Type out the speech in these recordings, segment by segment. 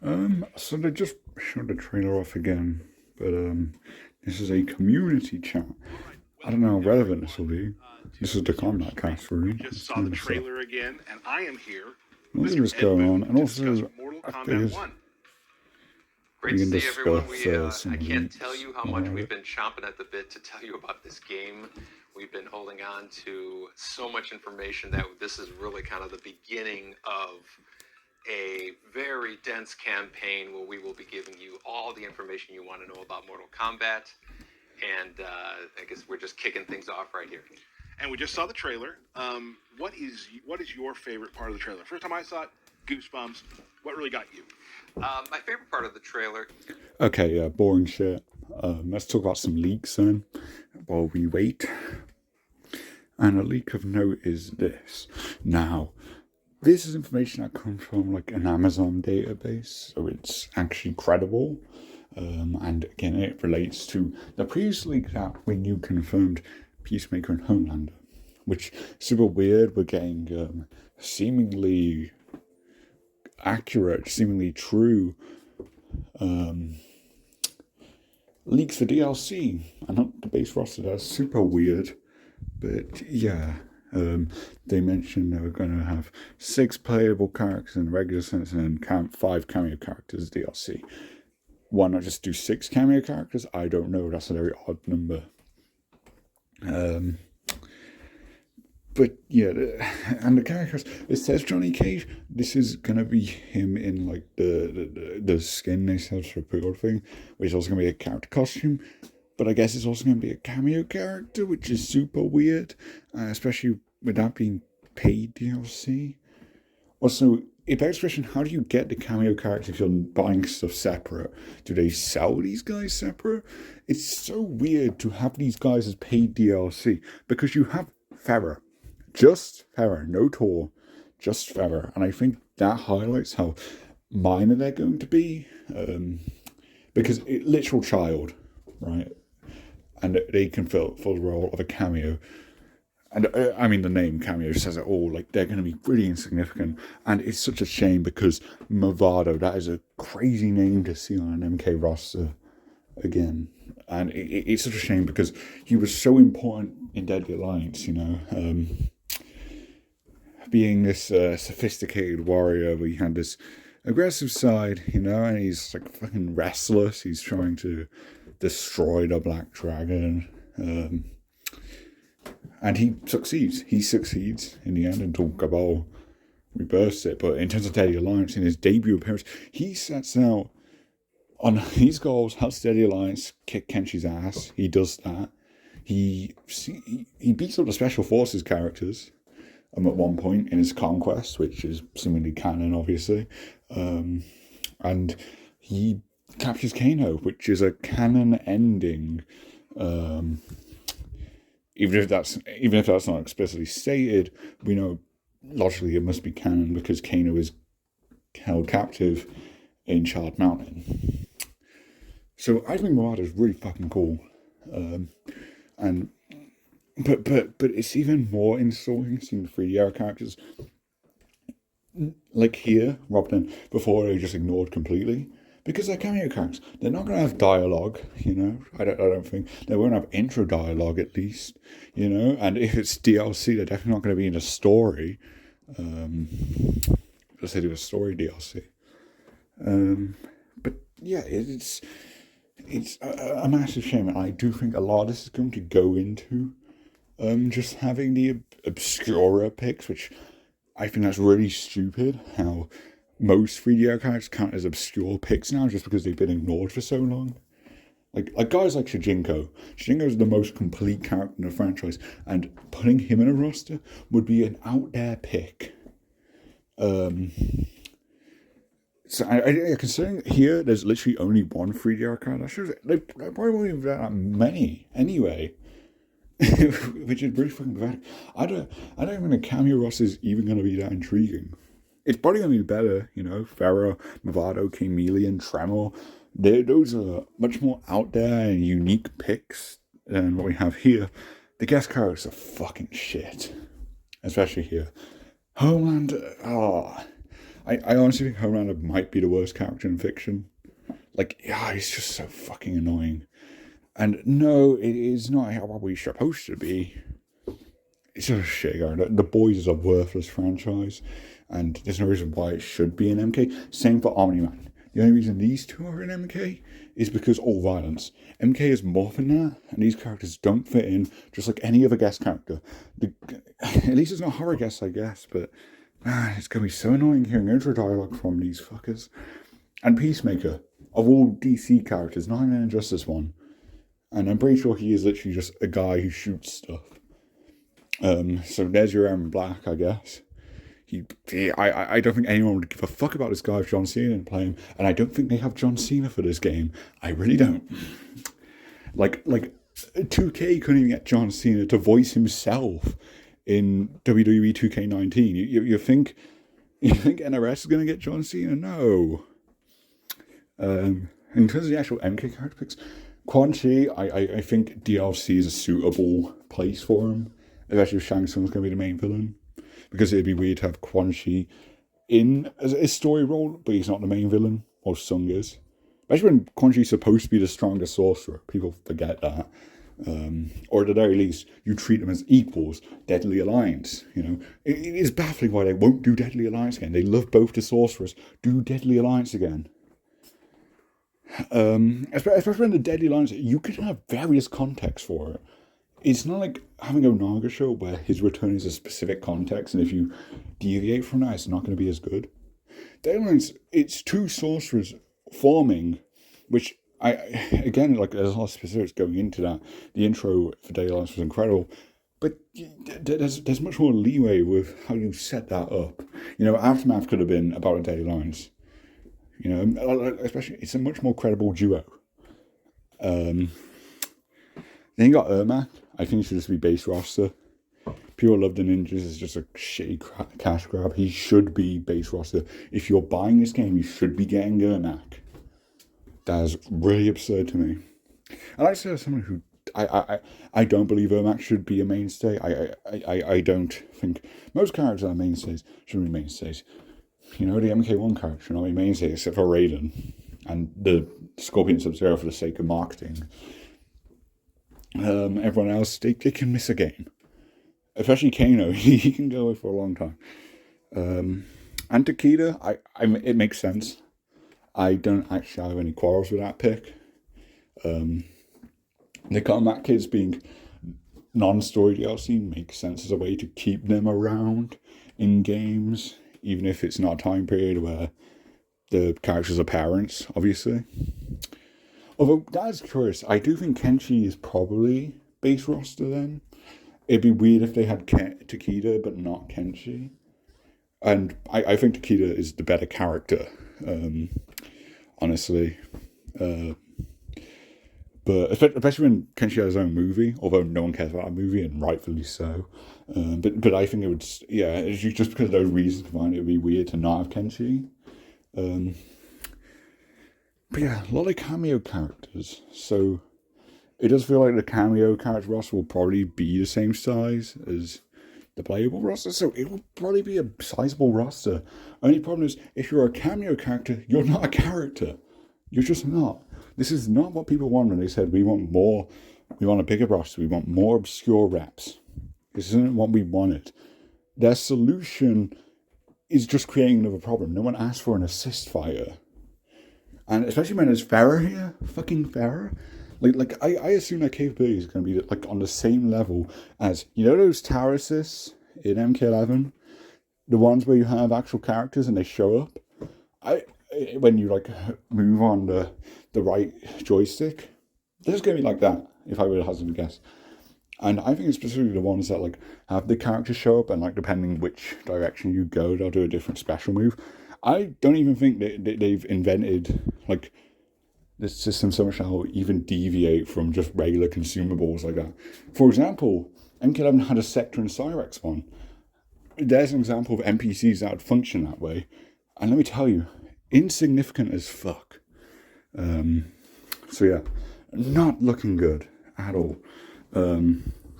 So they just showed the trailer off again, but this is a community chat. I don't know how relevant this will be. This is the Kombat Cast room. Let's turn this up. Again, and I am here, Nothing was going on, and also Mortal I Kombat figured 1. we Great to can see everyone. discuss I some can't leaks. tell you how much we've been chomping at the bit to tell you about this game. We've been holding on to so much information that this is really kind of the beginning of a very dense campaign where we will be giving you all the information you want to know about Mortal Kombat. And I guess we're just kicking things off right here. And we just saw the trailer. What is your favorite part of the trailer? First time I saw it, goosebumps. What really got you? My favorite part of the trailer. Okay, yeah, boring shit. Let's talk about some leaks then, while we wait. And a leak of note is this. Now, this is information that comes from like an Amazon database, so it's actually credible. And again, it relates to the previous leak that when you confirmed Peacemaker and Homelander, which is super weird. We're getting seemingly accurate, seemingly true leaks for DLC and not the base roster. That's super weird. But yeah, they mentioned they were going to have 6 playable characters in the regular sense and 5 cameo characters DLC. Why not just do 6 cameo characters? I don't know. That's a very odd number. But yeah, and the characters, it says Johnny Cage. This is gonna be him in like the skin they said for a pre-order thing, which is also gonna be a character costume. But I guess it's also gonna be a cameo character, which is super weird, especially with that being paid DLC. Also, it begs the question: how do you get the cameo character if you're buying stuff separate? Do they sell these guys separate? It's so weird to have these guys as paid DLC because you have Farah. Just Farah, no Tor, just Farah. And I think that highlights how minor they're going to be. Because literal child, right? And they can fill the role of a cameo. And I mean, the name cameo says it all. Like, they're going to be really insignificant. And it's such a shame because Movado, that is a crazy name to see on an MK roster again. And it's such a shame because he was so important in Deadly Alliance, you know. Being this sophisticated warrior, but he had this aggressive side, you know, and he's like fucking restless. He's trying to destroy the Black Dragon. And he succeeds. He succeeds in the end until Cabal rebirths it. But in terms of Deadly Alliance, in his debut appearance, he sets out on his goals, helps Deadly Alliance kick Kenshi's ass. He does that. He beats up the Special Forces characters at one point in his conquest, which is seemingly canon, obviously. And he captures Kano, which is a canon ending. Even if that's not explicitly stated, we know logically it must be canon because Kano is held captive in Shard Mountain. So I think Murad is really fucking cool. But it's even more insulting seeing the 3D era characters like here, rather than before they just ignored completely. Because they're cameo characters. They're not going to have dialogue, you know. I don't think. They won't have intro dialogue at least, you know. And if it's DLC, they're definitely not going to be in a story. Let's say do a story DLC. But yeah, it's a massive shame. And I do think a lot of this is going to go into just having the obscura picks, which I think that's really stupid. How most 3D characters count as obscure picks now just because they've been ignored for so long. Like guys like Shijinko. Shijinko is the most complete character in the franchise, and putting him in a roster would be an out there pick. So considering here there's literally only one 3D character, they probably won't even have that many anyway. Which is really fucking pathetic. I don't think the cameo roster is even going to be that intriguing. It's probably going to be better, you know. Farah, Movado, Chameleon, Tremor. Those are much more out there and unique picks than what we have here. The guest characters are fucking shit. Especially here. Homelander, I honestly think Homelander might be the worst character in fiction. Like, yeah, he's just so fucking annoying. And no, it is not how he's supposed to be. It's just a shit character. The Boys is a worthless franchise, and there's no reason why it should be in MK. Same for Omni-Man. The only reason these two are in MK is because all violence. MK is more than that, and these characters don't fit in, just like any other guest character. At least it's not horror guests, I guess, but it's going to be so annoying hearing intro dialogue from these fuckers. And Peacemaker, of all DC characters, not even an Injustice one. And I'm pretty sure he is literally just a guy who shoots stuff. So there's your Aaron Black, I guess. I don't think anyone would give a fuck about this guy if John Cena didn't play him, and I don't think they have John Cena for this game. I really don't. Like 2K couldn't even get John Cena to voice himself in WWE 2K19. You think NRS is going to get John Cena? No. In terms of the actual MK character picks, Quan Chi, I think DLC is a suitable place for him, especially if Shang Tsung's going to be the main villain. Because it'd be weird to have Quan Chi in as a story role, but he's not the main villain, or Sung is. Especially when Quan Chi's supposed to be the strongest sorcerer. People forget that. Or at the very least, you treat them as equals. Deadly Alliance, you know. It is baffling why they won't do Deadly Alliance again. They love both the sorcerers. Do Deadly Alliance again. Especially in the Deadly Alliance, you could have various contexts for it. It's not like having a Naga show where his return is a specific context, and if you deviate from that, it's not going to be as good. Deadly Alliance, it's two sorcerers forming, which again, like there's a lot of specifics going into that. The intro for Deadly Alliance was incredible, but there's much more leeway with how you set that up. You know, Aftermath could have been about a Deadly Alliance. You know, especially it's a much more credible duo. Then you got Ermac. I think it should just be base roster. People love the ninjas. It's just a shitty cash grab. He should be base roster. If you're buying this game, you should be getting Ermac. That is really absurd to me. And I say as someone who I don't believe Ermac should be a mainstay. I don't think most characters are mainstays should be mainstays. You know, the MK1 character should not be mainstay except for Raiden and the Scorpion Sub-Zero for the sake of marketing. Everyone else, they can miss a game. Especially Kano, he can go away for a long time. And Takeda, it makes sense. I don't actually have any quarrels with that pick. The Combat Kids being non-story DLC makes sense as a way to keep them around in games, even if it's not a time period where the characters are parents, obviously. Although, that's curious, I do think Kenshi is probably base roster then. It'd be weird if they had Takeda, but not Kenshi. And I think Takeda is the better character, honestly. But especially when Kenshi has his own movie, although no one cares about that movie, and rightfully so. But I think it would, yeah, just because of those reasons combined, it would be weird to not have Kenshi. But yeah, a lot of cameo characters. So it does feel like the cameo character roster will probably be the same size as the playable roster. So it will probably be a sizable roster. Only problem is, if you're a cameo character, you're not a character. You're just not. This is not what people want when they said we want more, we want a bigger roster, we want more obscure reps. This isn't what we wanted. Their solution is just creating another problem. No one asked for an assist fighter. And especially when there's Farah here, fucking Farah. Like I assume their capability is going to be like on the same level as, you know, those tower assists in MK11? The ones where you have actual characters and they show up? When you like move on the right joystick, there's going to be like that, if I were to hazard a guess. And I think it's specifically the ones that like have the characters show up and like depending which direction you go, they'll do a different special move. I don't even think they've invented like this system so much that will even deviate from just regular consumables like that. For example, MK11 had a Sector and Cyrex one. There's an example of NPCs that would function that way. And let me tell you, insignificant as fuck. So yeah, not looking good at all.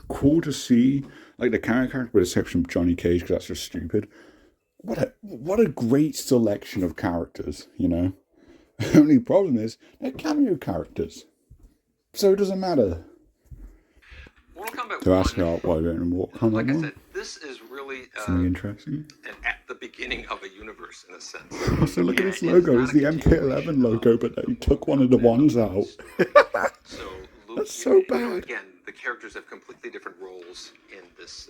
Cool to see, like the character with exception of Johnny Cage, because that's just stupid. what a great selection of characters, you know. The only problem is they're cameo characters, so it doesn't matter. Mortal Kombat To ask 1, out why we're in Mortal Kombat like I 1, said, this is really something interesting. at the beginning of a universe, in a sense. Also, look at And this it is logo. not It's a the MK11 logo, but they took one of the ones out. So Luke, That's so bad. Again, the characters have completely different roles in this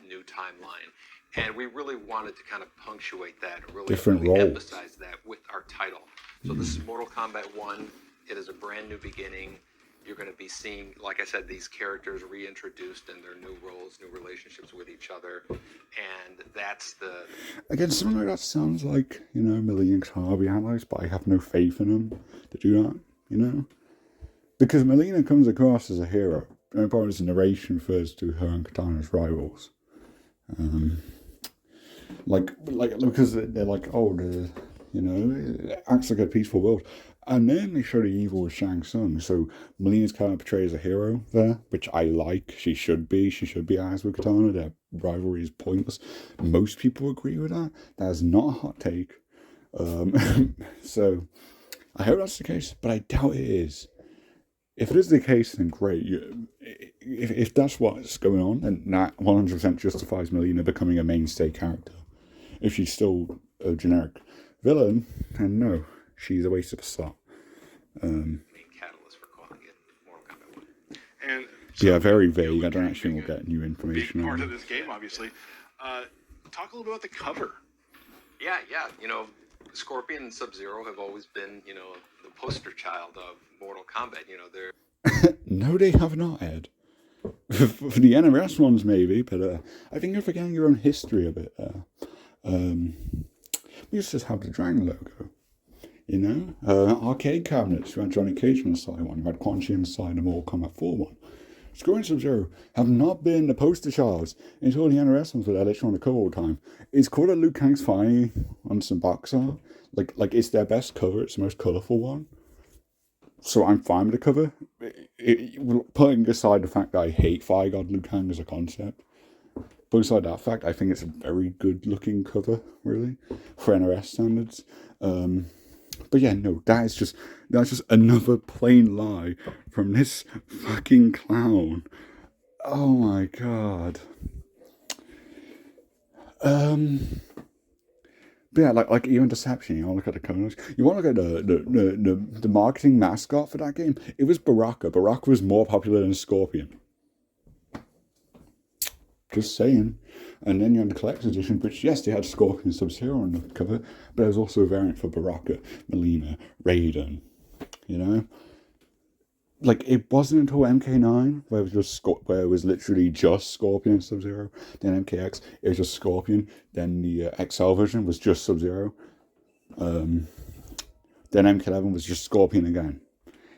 new timeline, and we really wanted to kind of punctuate that, really, Different really roles. emphasize that with our title. So this is Mortal Kombat 1. It is a brand new beginning. You're going to be seeing, like I said, these characters reintroduced in their new roles, new relationships with each other, and that's the... Again, something like that sounds like, you know, Millie and Kirby allies, but I have no faith in them to do that, you know? Because Melina comes across as a hero. The only problem is the narration refers to her and Katana as rivals. Because they're like, oh, you know, it acts like a peaceful world. And then they show the evil of Shang Tsung. So Melina's kind of portrayed as a hero there, which I like. She should be. She should be allies with Katana. Their rivalry is pointless. Most people agree with that. That is not a hot take. So I hope that's the case, but I doubt it is. If it is the case, then great. If that's what's going on, then that 100% justifies Melina becoming a mainstay character. If she's still a generic villain, then no, she's a waste of a slot. main catalyst for calling it Mortal Kombat 1. And Yeah, very you know, vague. I Liu don't Kang actually being will get new a big information part on of it. this game, obviously. Talk a little bit about the cover. Yeah. You know, Scorpion and Sub-Zero have always been, you know, the poster child of Mortal Kombat. You know, they're... No, they have not, Ed. For the NRS ones, maybe, but I think you're forgetting your own history a bit there. We used to have the Dragon logo, you know? Arcade cabinets, you had Johnny Cage on the side one, you had Quan Chi on the side, and Mortal Kombat 4 one. Scorpion and Sub-Zero have not been the poster childs until the NRS ones with that on the cover all the time. It's called a Liu Kang's Finally on some box art. Like it's their best cover, it's the most colourful one. So I'm fine with the cover. Putting aside the fact that I hate Fire God Liu Kang as a concept, but aside that fact, I think it's a very good looking cover, really, for NRS standards. But yeah, no, that's just another plain lie from this fucking clown. Oh my god. But yeah, like even Deception, you want to look at the covers. You want to look at the marketing mascot for that game. It was Baraka. Baraka was more popular than Scorpion. Just saying. And then you had the collector's edition, which, yes, they had Scorpion and Sub-Zero on the cover, but there was also a variant for Baraka, Melina, Raiden, you know? Like, it wasn't until MK9 where it was literally just Scorpion and Sub-Zero. Then MKX, it was just Scorpion. Then the XL version was just Sub-Zero. Then MK11 was just Scorpion again,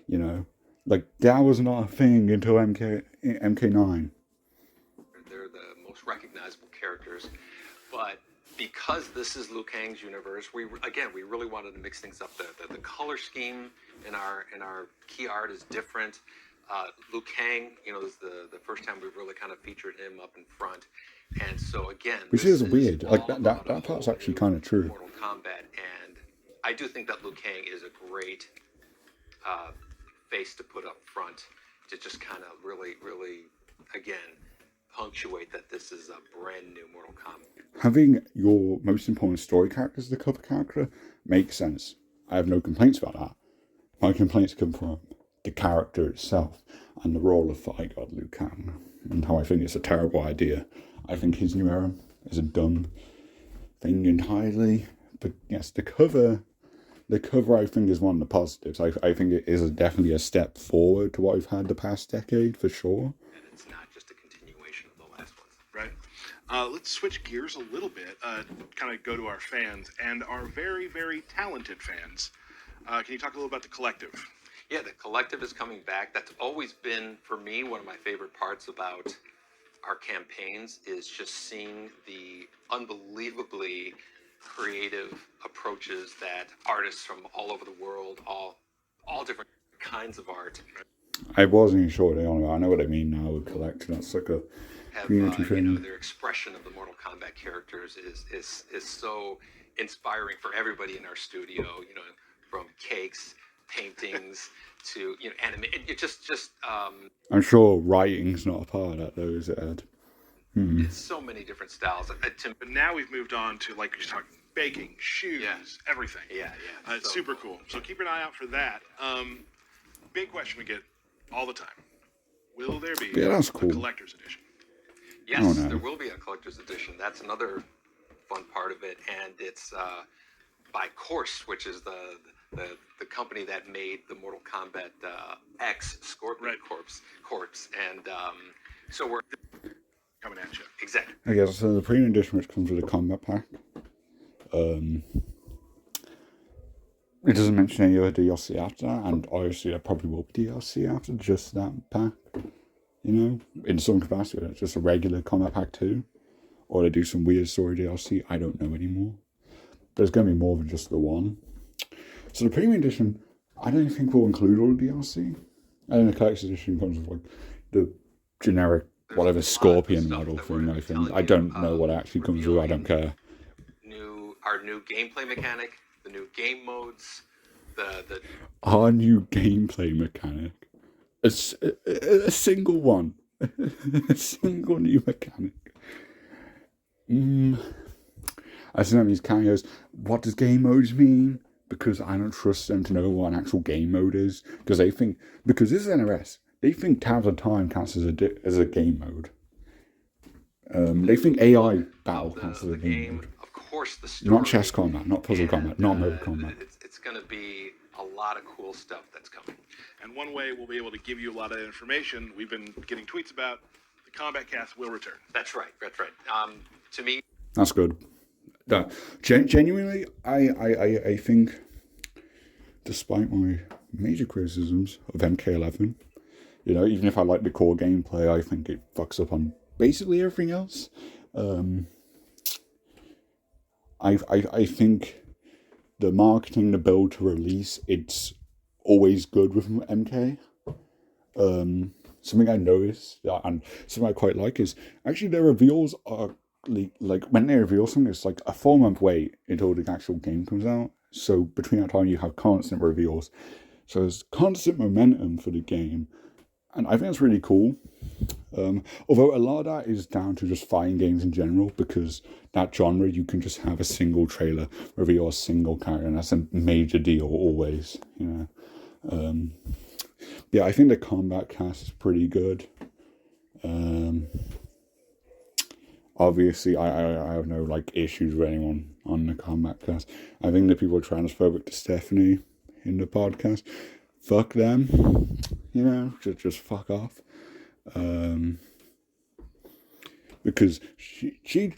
you know? Like, that was not a thing until MK9. They're the most recognizable characters, but because this is Liu Kang's universe, we really wanted to mix things up. The color scheme in our key art is different. Liu Kang, you know, is the first time we've really kind of featured him up in front, and so again, which is weird. Like that part's actually kind of true. Mortal Kombat, and I do think that Liu Kang is a great face to put up front to just kind of really again punctuate that this is a brand new Mortal Kombat. Having your most important story character as the cover character makes sense. I have no complaints about that. My complaints come from the character itself and the role of Fire God Liu Kang and how I think it's a terrible idea. I think his new era is a dumb thing entirely. But yes, the cover I think is one of the positives. I think it is definitely a step forward to what we've had the past decade for sure. And it's not just a continuation of the last ones. Right. Let's switch gears a little bit, kind of go to our fans and our very, very talented fans. Can you talk a little about the collective? Yeah, the collective is coming back. That's always been, for me, one of my favorite parts about our campaigns is just seeing the unbelievably creative approaches that artists from all over the world, all different kinds of art. I wasn't even sure what they on about. I know what they mean now with collecting. That's like a community thing. Their expression of the Mortal Kombat characters is so inspiring for everybody in our studio. From cakes, paintings to anime. It just I'm sure writing's not a part of that though, is it, Ed? it's so many different styles. But now we've moved on to, like you're talking, baking, shoes, everything. Yeah. It's super cool. So keep an eye out for that. Big question we get all the time. Will there be that's a cool. collector's edition? Yes, there will be a collector's edition. That's another fun part of it, and it's by Course, which is the company that made the Mortal Kombat X Scorpion Corpse, and so we're Coming at you. exactly. I guess so. The premium edition, which comes with a combat pack. It doesn't mention any other DLC after that, and obviously there probably will be DLC after just that pack. In some capacity, it's just a regular combat pack too, or they do some weird story DLC. I don't know anymore. But it's going to be more than just the one. So the premium edition, I don't think will include all the DLC. And the collector's edition comes with like the generic whatever Scorpion model thing. I think I don't know what actually comes with. I don't care. Our new gameplay mechanic, the new game modes, our new gameplay mechanic. A single one. A single new mechanic. I think that means Kanye goes, what does game modes mean? Because I don't trust them to know what an actual game mode is. Because this is NRS, they think Tabs of Time counts as a game mode. They think AI battle counts as a game mode. Of course, the story. Not chess combat, not puzzle combat, not mode combat. It's going to be a lot of cool stuff that's coming. And one way we'll be able to give you a lot of information, we've been getting tweets about, the Kombat Cast will return. That's right. To me, that's good. Genuinely, I think, despite my major criticisms of MK11, even if I like the core gameplay, I think it fucks up on basically everything else. I think the marketing, the build to release, it's always good with MK. Something I noticed and something I quite like is actually their reveals are like when they reveal something, it's like a 4-month wait until the actual game comes out. So between that time, you have constant reveals. So there's constant momentum for the game, and I think that's really cool. Although a lot of that is down to just fighting games in general, because that genre you can just have a single trailer reveal a single character, and that's a major deal always. Yeah, I think the Kombat Cast is pretty good. Obviously, I have no issues with anyone on the Kombat Cast. I think the people are transphobic to Stephanie in the podcast. Fuck them, just fuck off. Because she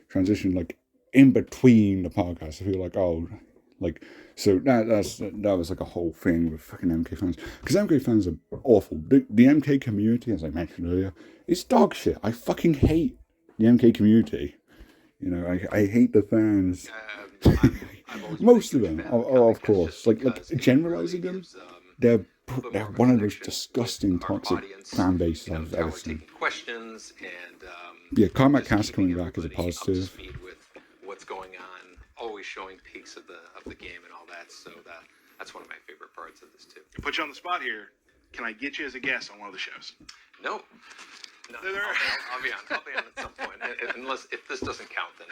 transitioned in between the podcast. I feel so that was a whole thing with fucking MK fans, because MK fans are awful. The MK community, as I mentioned earlier, is dog shit. I fucking hate the MK community. I hate the fans. Most of them, of course. Generalizing them, they're one of those disgusting toxic fan bases I've ever seen. Questions and Kombat Cast coming back is a positive. Speed with what's going on, always showing peaks of the game and all that. So that's one of my favorite parts of this too. To put you on the spot here, can I get you as a guest on one of the shows? No, I'll be on at some point. Unless if this doesn't count, then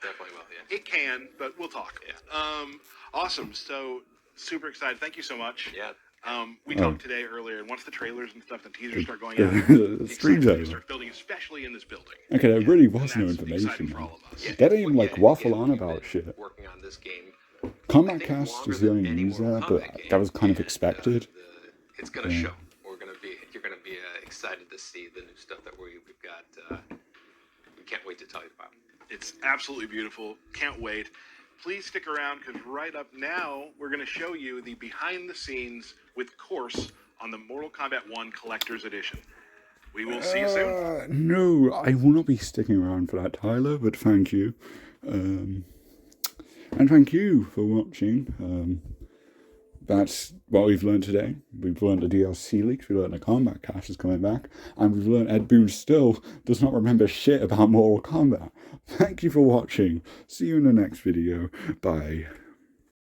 definitely will. Yeah. It can, but we'll talk. Yeah. Awesome. So super excited. Thank you so much. Yeah. We talked today earlier, and once the trailers and stuff, the teasers start going out, the streams start building, especially in this building. Okay, there really was no information. They didn't even waffle on about shit. Working on this game. Combat Cast is the only news there, but that was kind of expected. It's gonna show. You're gonna be excited to see the new stuff that we've got. We can't wait to tell you about. It's absolutely beautiful. Can't wait. Please stick around, because right up now, we're going to show you the behind the scenes with Course on the Mortal Kombat 1 Collector's Edition. We will see you soon. No, I will not be sticking around for that, Tyler, but thank you. And thank you for watching. that's what we've learned today. We've learned the DLC leaks, we learned the Kombat Kast is coming back, and we've learned Ed Boon still does not remember shit about Mortal Kombat. Thank you for watching. See you in the next video. Bye.